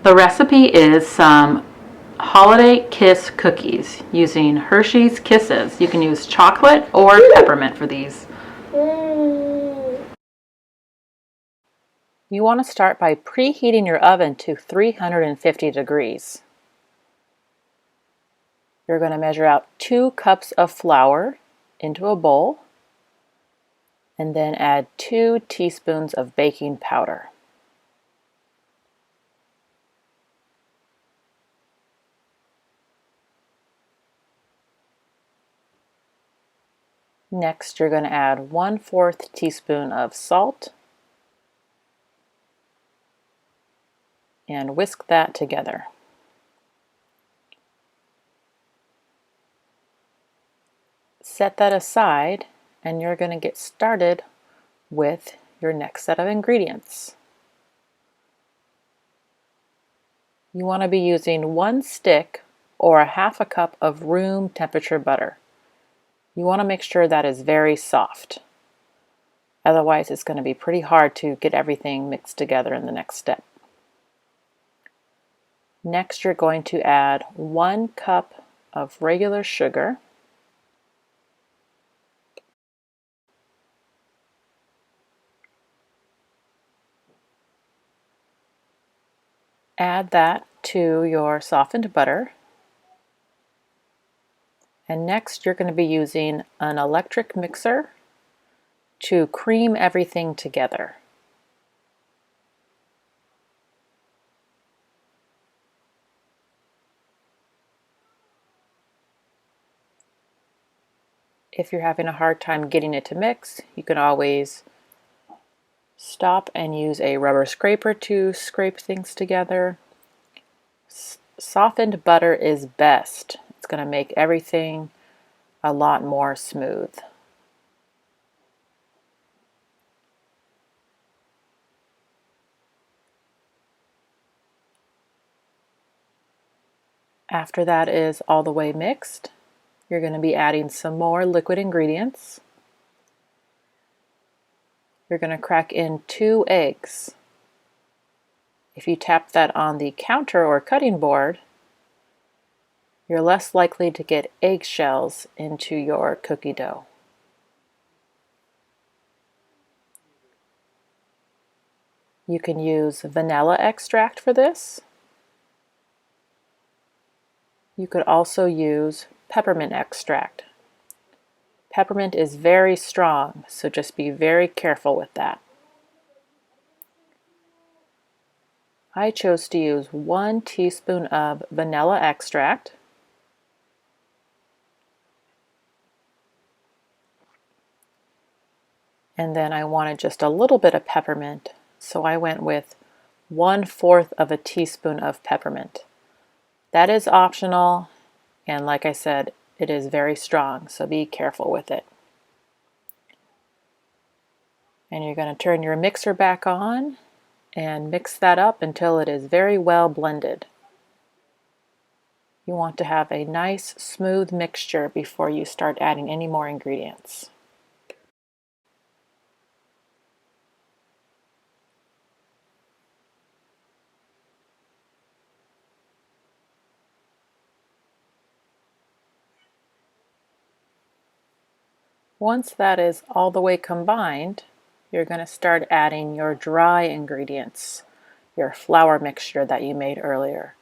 The recipe is some Holiday Kiss cookies using Hershey's Kisses. You can use chocolate or peppermint for these. You want to start by preheating your oven to 350 degrees. You're going to measure out 2 cups of flour into a bowl and then add 2 teaspoons of baking powder. Next, you're going to add 1/4 teaspoon of salt and whisk that together. Set that aside and you're going to get started with your next set of ingredients. You want to be using 1 stick or 1/2 cup of room temperature butter. You want to make sure that is very soft. Otherwise, it's going to be pretty hard to get everything mixed together in the next step. Next, you're going to add 1 cup of regular sugar. Add that to your softened butter. And next, you're going to be using an electric mixer to cream everything together. If you're having a hard time getting it to mix, you can always stop and use a rubber scraper to scrape things together. Softened butter is best. It's going to make everything a lot more smooth. After that is all the way mixed, you're going to be adding some more liquid ingredients. You're going to crack in 2 eggs. If you tap that on the counter or cutting board, you're less likely to get eggshells into your cookie dough. You can use vanilla extract for this. You could also use peppermint extract. Peppermint is very strong, so just be very careful with that. I chose to use 1 teaspoon of vanilla extract. And then I wanted just a little bit of peppermint, so I went with 1/4 of a teaspoon of peppermint. That is optional, and like I said, it is very strong, so be careful with it. And you're going to turn your mixer back on and mix that up until it is very well blended. You want to have a nice smooth mixture before you start adding any more ingredients. Once that is all the way combined, you're going to start adding your dry ingredients, your flour mixture that you made earlier.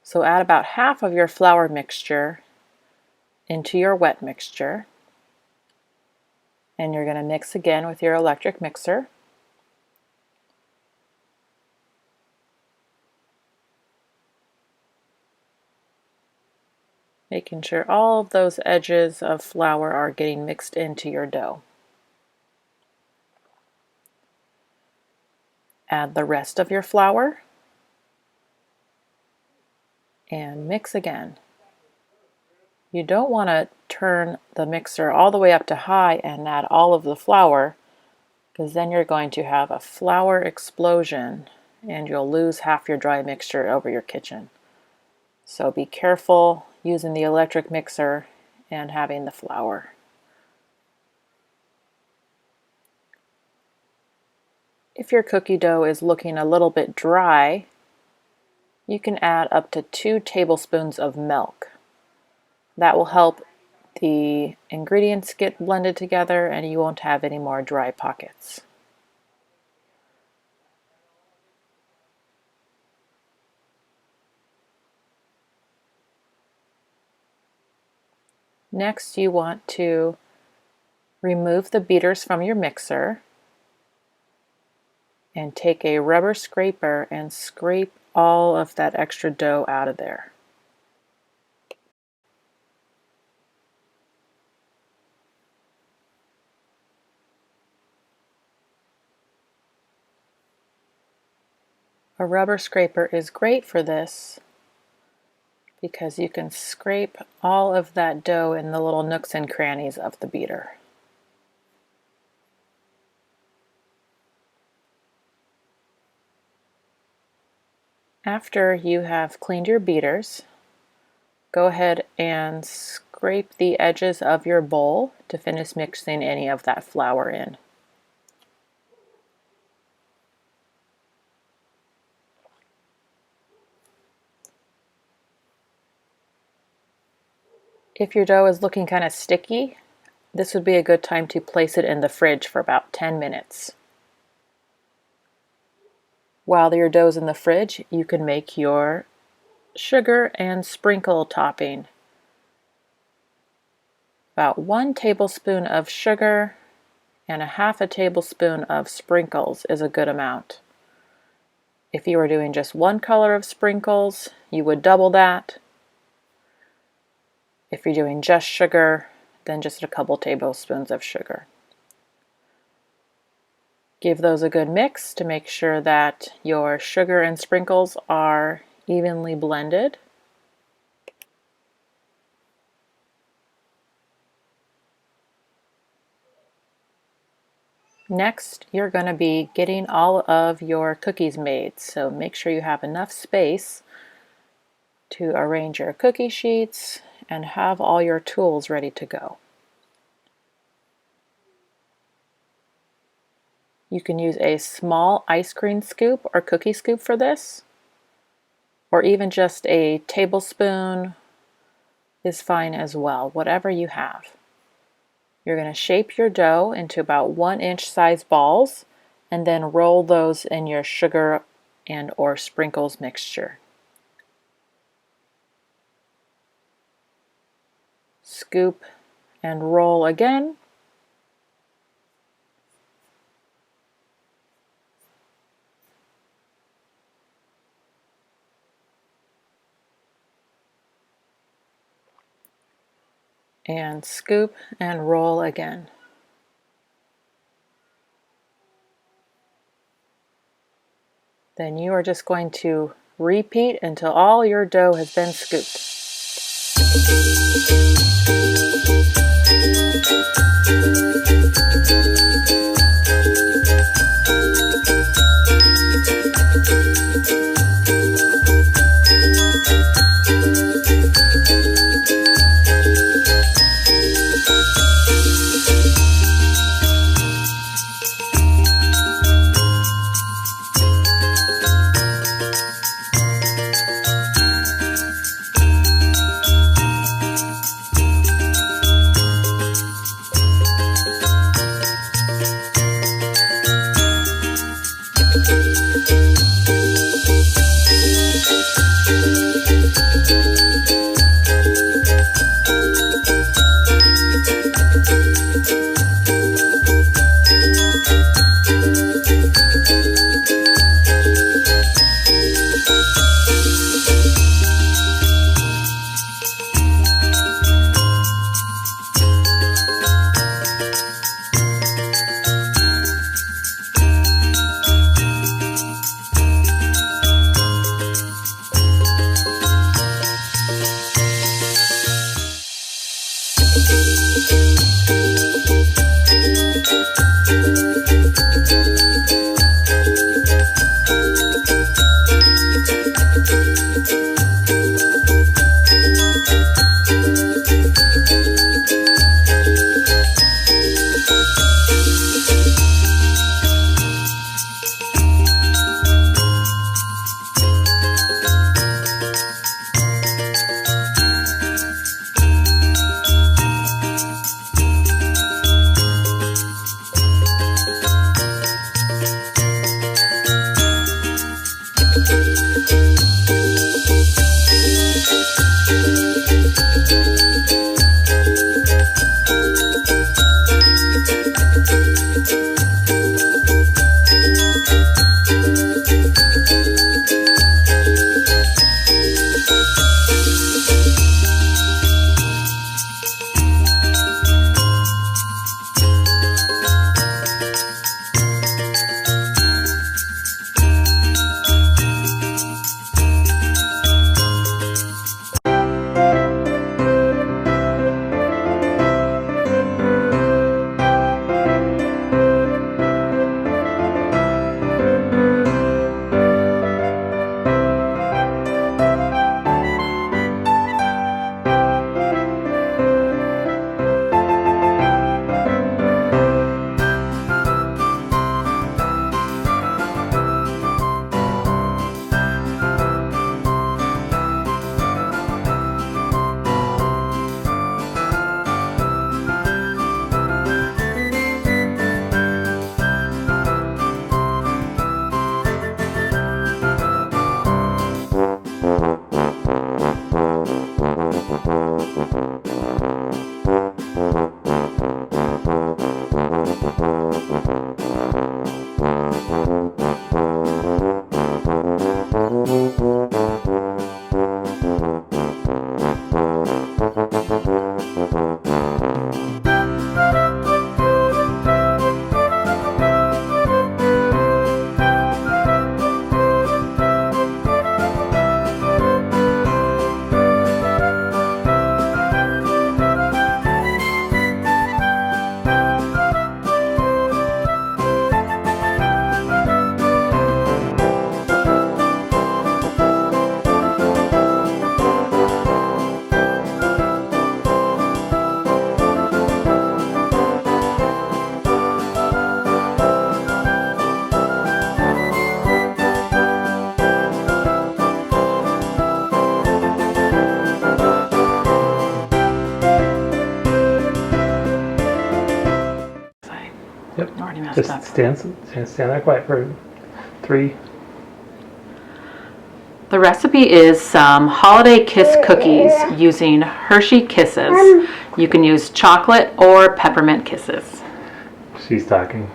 So add about half of your flour mixture into your wet mixture, and you're going to mix again with your electric mixer. Making sure all of those edges of flour are getting mixed into your dough. Add the rest of your flour and mix again. You don't want to turn the mixer all the way up to high and add all of the flour, because then you're going to have a flour explosion and you'll lose half your dry mixture over your kitchen. So be careful using the electric mixer and having the flour. If your cookie dough is looking a little bit dry, you can add up to 2 tablespoons of milk. That will help the ingredients get blended together and you won't have any more dry pockets. Next, you want to remove the beaters from your mixer and take a rubber scraper and scrape all of that extra dough out of there. A rubber scraper is great for this because you can scrape all of that dough in the little nooks and crannies of the beater. After you have cleaned your beaters, go ahead and scrape the edges of your bowl to finish mixing any of that flour in. If your dough is looking kind of sticky, this would be a good time to place it in the fridge for about 10 minutes. While your dough is in the fridge, you can make your sugar and sprinkle topping. About 1 tablespoon of sugar and a half a tablespoon of sprinkles is a good amount. If you were doing just 1 color of sprinkles, you would double that. If you're doing just sugar, then just a couple tablespoons of sugar. Give those a good mix to make sure that your sugar and sprinkles are evenly blended. Next, you're going to be getting all of your cookies made, so make sure you have enough space to arrange your cookie sheets and have all your tools ready to go. You can use a small ice cream scoop or cookie scoop for this, or even just a tablespoon is fine as well, whatever you have. You're going to shape your dough into about 1-inch size balls and then roll those in your sugar and or sprinkles mixture. Scoop and roll again. And scoop and roll again. Then you are just going to repeat until all your dough has been scooped. Yep. I already messed Just up. stand there quiet for 3. The recipe is some holiday kiss cookies using Hershey Kisses. You can use chocolate or peppermint kisses. She's talking.